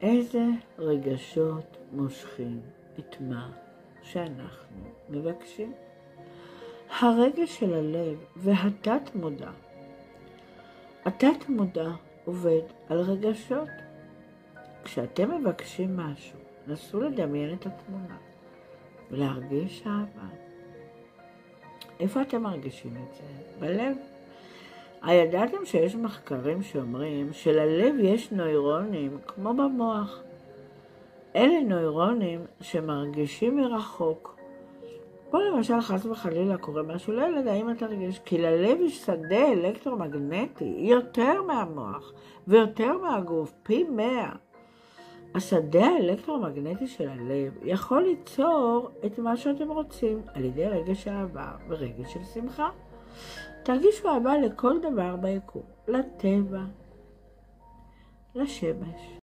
איזה רגשות מושכים את מה שאנחנו מבקשים? הרגש של הלב והתת מודע. התת מודע עובד על רגשות. כשאתם מבקשים משהו, נסו לדמיין את התמונה ולהרגיש אהבה. איפה אתם מרגישים את זה? בלב. הידעתם שיש מחקרים שאומרים שללב יש נוירונים כמו במוח. אלה נוירונים שמרגישים מרחוק. פה למשל חס וחלילה קורה משהו לילד, האם אתה תרגיש? כי ללב יש שדה אלקטרומגנטי יותר מהמוח ויותר מהגוף, פי 100. השדה האלקטרומגנטי של הלב יכול ליצור את מה שאתם רוצים על ידי רגש אהבה ורגש של שמחה. תרגישו אהבה לכל דבר ביקום, לטבע, לשמש,